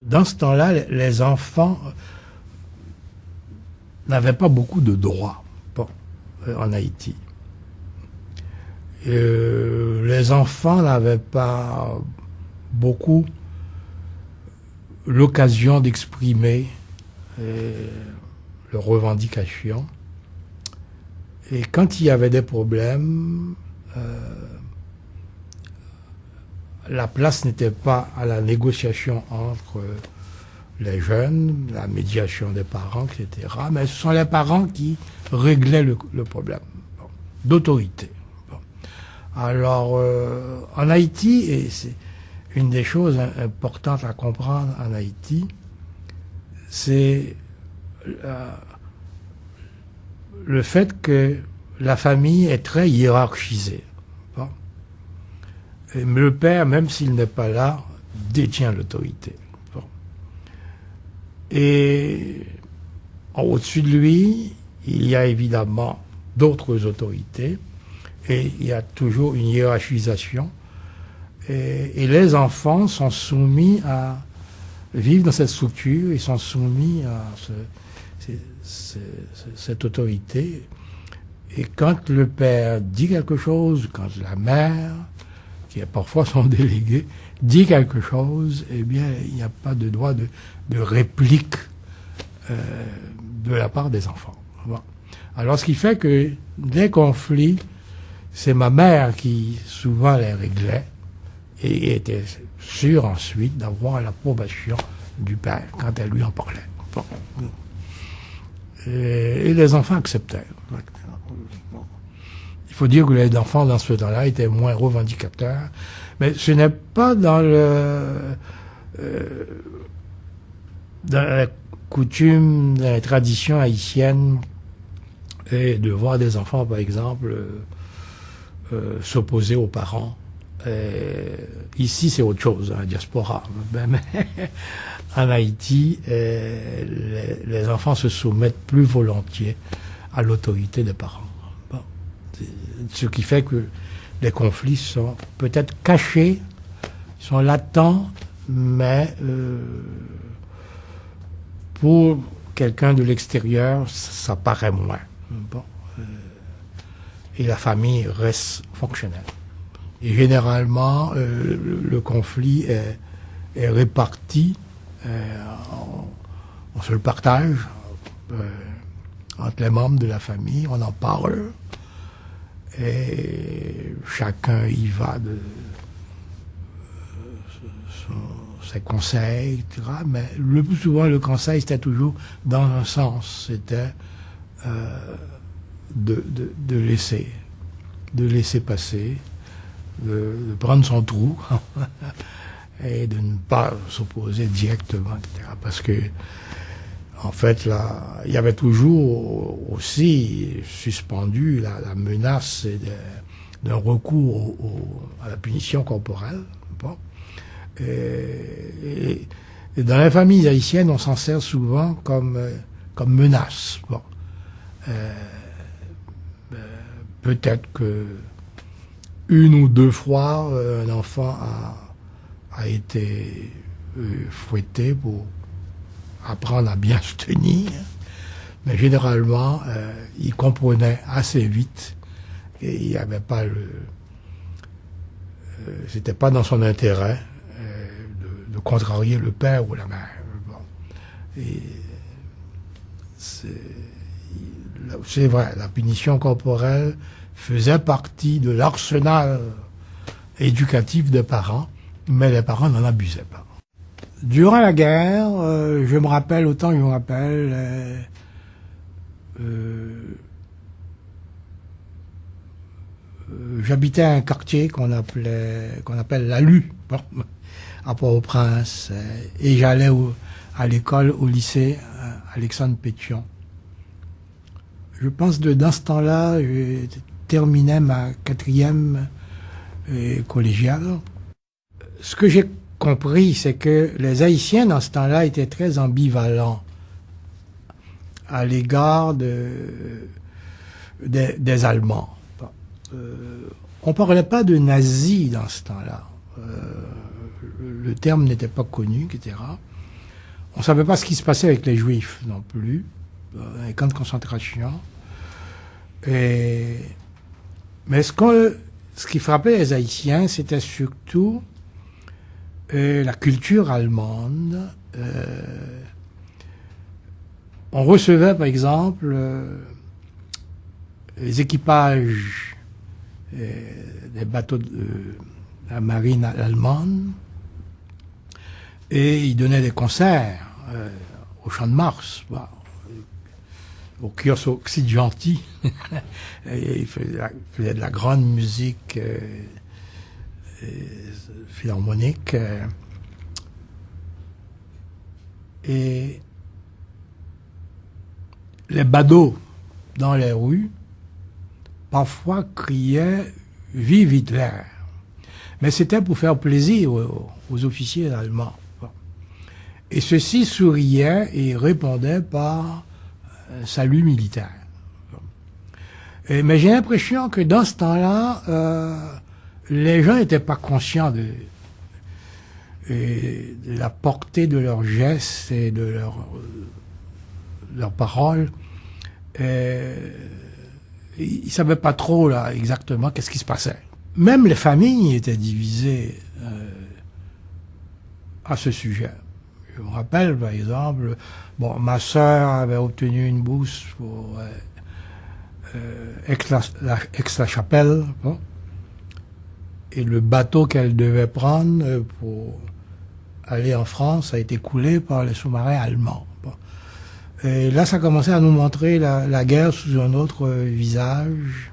Dans ce temps-là, les enfants n'avaient pas beaucoup de droits en Haïti. Les enfants n'avaient pas beaucoup l'occasion d'exprimer leurs revendications. Et quand il y avait des problèmes, la place n'était pas à la négociation entre les jeunes, la médiation des parents, etc. Mais ce sont les parents qui réglaient le problème d'autorité. Bon. Alors, en Haïti, et c'est une des choses importantes à comprendre en Haïti, c'est le fait que la famille est très hiérarchisée. Bon. Et le père, même s'il n'est pas là, détient l'autorité. Bon. Et au-dessus de lui, il y a évidemment d'autres autorités et il y a toujours une hiérarchisation. Et les enfants sont soumis à vivre dans cette structure, ils sont soumis à cette autorité. Et quand le père dit quelque chose, quand la mère, qui est parfois son délégué, dit quelque chose, eh bien, il n'y a pas de droit de réplique de la part des enfants. Bon. Alors, ce qui fait que les conflits, c'est ma mère qui souvent les réglait et était sûre ensuite d'avoir l'approbation du père quand elle lui en parlait. Bon. Et les enfants acceptaient. Il faut dire que les enfants dans ce temps-là étaient moins revendicateurs, mais ce n'est pas dans la coutume, dans la tradition haïtienne, et de voir des enfants, par exemple, s'opposer aux parents. Ici, c'est autre chose, la diaspora. Mais en Haïti, les enfants se soumettent plus volontiers à l'autorité des parents. Bon. Ce qui fait que les conflits sont peut-être cachés, sont latents, mais pour quelqu'un de l'extérieur, ça paraît moins. Bon. Et la famille reste fonctionnelle. Et généralement, le conflit est réparti, on se le partage entre les membres de la famille, on en parle, et chacun y va de ses conseils, etc. Mais le plus souvent, le conseil, c'était toujours dans un sens, c'était de laisser passer, de prendre son trou et de ne pas s'opposer directement, etc. Parce que, en fait, là, il y avait toujours aussi suspendu la menace d'un recours à la punition corporelle. Bon. Et dans les familles haïtiennes, on s'en sert souvent comme menace. Bon. Peut-être que une ou deux fois, un enfant a été fouetté pour apprendre à bien se tenir, mais généralement, il comprenait assez vite et il n'y avait pas c'était pas dans son intérêt de contrarier le père ou la mère. Bon. Et c'est vrai, la punition corporelle faisait partie de l'arsenal éducatif des parents, mais les parents n'en abusaient pas. Durant la guerre, je me rappelle, autant que je me rappelle, j'habitais un quartier qu'on appelle la Lue, bon, à Port-au-Prince, et j'allais à l'école, au lycée Alexandre Pétion. Je pense que dans ce temps-là, je terminais ma 4e collégiale. Ce que j'ai compris, c'est que les Haïtiens, dans ce temps-là, étaient très ambivalents à l'égard des Allemands. On ne parlait pas de nazis dans ce temps-là. Le terme n'était pas connu, etc. On ne savait pas ce qui se passait avec les Juifs non plus, dans les camps de concentration. Mais ce qui frappait les Haïtiens, c'était surtout la culture allemande. On recevait, par exemple, les équipages des bateaux de la marine allemande, et ils donnaient des concerts au Champ de Mars, au kiosque Occidenti. Ils faisaient de la grande musique philharmonique. Et les badauds dans les rues, parfois criaient « Vive Hitler !» Mais c'était pour faire plaisir aux officiers allemands. Et ceux-ci souriaient et répondaient par un salut militaire. Mais j'ai l'impression que dans ce temps-là, les gens n'étaient pas conscients de la portée de leurs gestes et de leurs paroles. Ils ne savaient pas trop là exactement qu'est-ce qui se passait. Même les familles étaient divisées à ce sujet. Je me rappelle, par exemple, ma sœur avait obtenu une bourse pour Aix-la-Chapelle, et le bateau qu'elle devait prendre pour aller en France a été coulé par les sous-marins allemands. Et là, ça commençait à nous montrer la guerre sous un autre visage.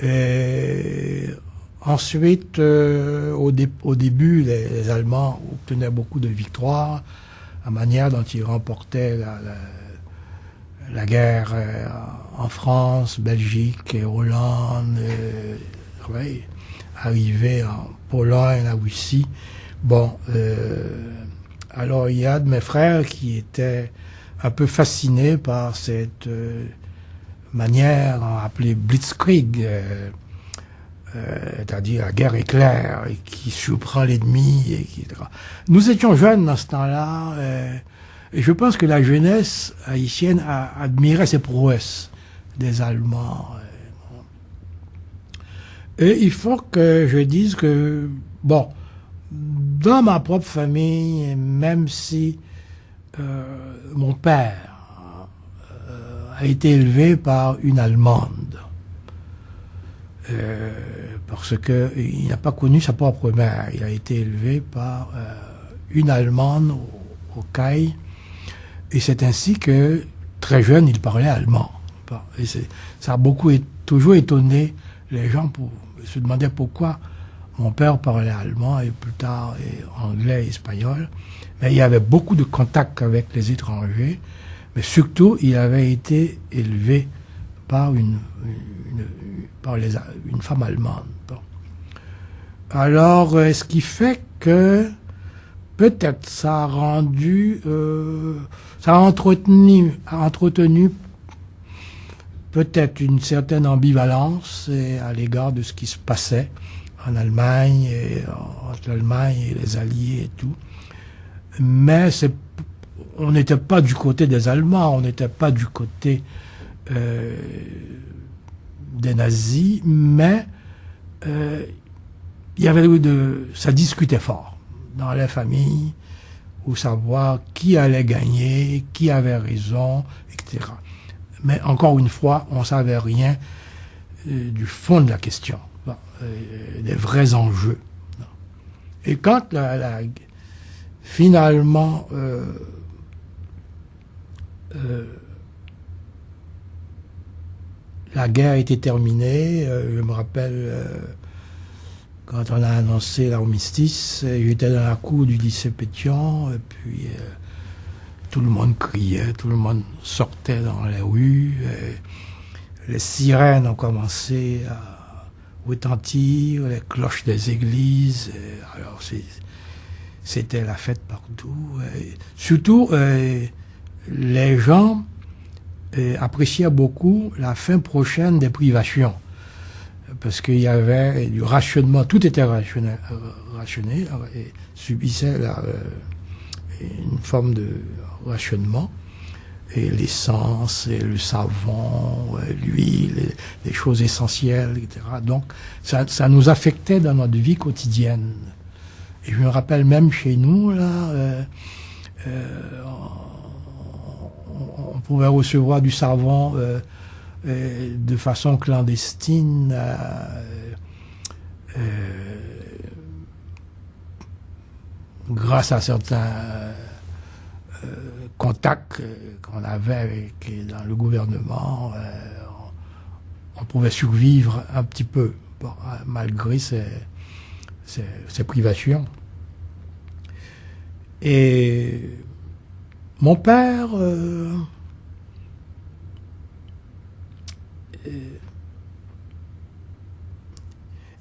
Et ensuite, au début, les Allemands obtenaient beaucoup de victoires, la manière dont ils remportaient la guerre en France, Belgique, et Hollande, arrivé en Pologne, la Russie. Alors il y a de mes frères qui étaient un peu fascinés par cette manière appelée Blitzkrieg, c'est-à-dire la guerre éclair, qui surprend l'ennemi, etc. Nous étions jeunes dans ce temps-là, et je pense que la jeunesse haïtienne admirait ces prouesses des Allemands. Et il faut que je dise que, dans ma propre famille, même si mon père a été élevé par une Allemande, parce que il n'a pas connu sa propre mère. Il a été élevé par une Allemande au CAI, et c'est ainsi que, très jeune, il parlait allemand. Et ça a toujours étonné les gens pour se demander pourquoi mon père parlait allemand et plus tard anglais et espagnol. Mais il y avait beaucoup de contacts avec les étrangers, mais surtout il avait été élevé par une femme allemande. Alors, ce qui fait que peut-être ça a rendu, ça a entretenu peut-être une certaine ambivalence à l'égard de ce qui se passait en Allemagne, entre l'Allemagne et les Alliés et tout. Mais on n'était pas du côté des Allemands, on n'était pas du côté des nazis, mais il y avait ça discutait fort dans les familles pour savoir qui allait gagner, qui avait raison, etc. Mais encore une fois, on ne savait rien du fond de la question, des vrais enjeux. Et quand finalement la guerre était terminée, je me rappelle quand on a annoncé l'armistice, j'étais dans la cour du lycée Pétion, et puis tout le monde criait, tout le monde sortait dans les rues, les sirènes ont commencé à retentir, les cloches des églises, alors c'était la fête partout. Surtout, les gens appréciaient beaucoup la fin prochaine des privations, parce qu'il y avait du rationnement, tout était rationné et subissait une forme de rationnement. Et l'essence, et le savon, l'huile, les choses essentielles, etc. Donc, ça nous affectait dans notre vie quotidienne. Et je me rappelle même chez nous, là, on pouvait recevoir du savon de façon clandestine, grâce à certains contacts qu'on avait avec, dans le gouvernement. On pouvait survivre un petit peu, bon, malgré ces privations. Et mon père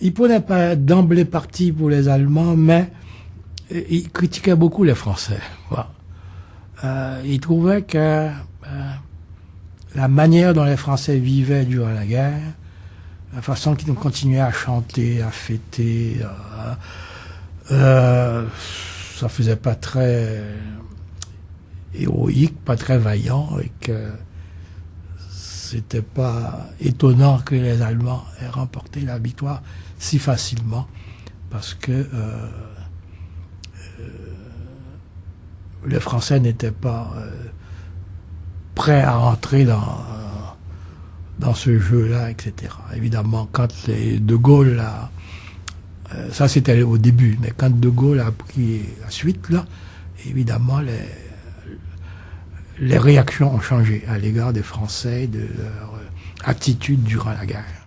il prenait pas d'emblée parti pour les Allemands, mais il critiquait beaucoup les Français. Voilà. Il trouvait que la manière dont les Français vivaient durant la guerre, la façon qu'ils continuaient à chanter, à fêter, ça faisait pas très héroïque, pas très vaillant, et que c'était pas étonnant que les Allemands aient remporté la victoire si facilement, parce que les Français n'étaient pas prêts à rentrer dans ce jeu-là, etc. Évidemment, quand De Gaulle a... ça, c'était au début, mais quand De Gaulle a pris la suite, là, évidemment, les réactions ont changé à l'égard des Français, de leur attitude durant la guerre.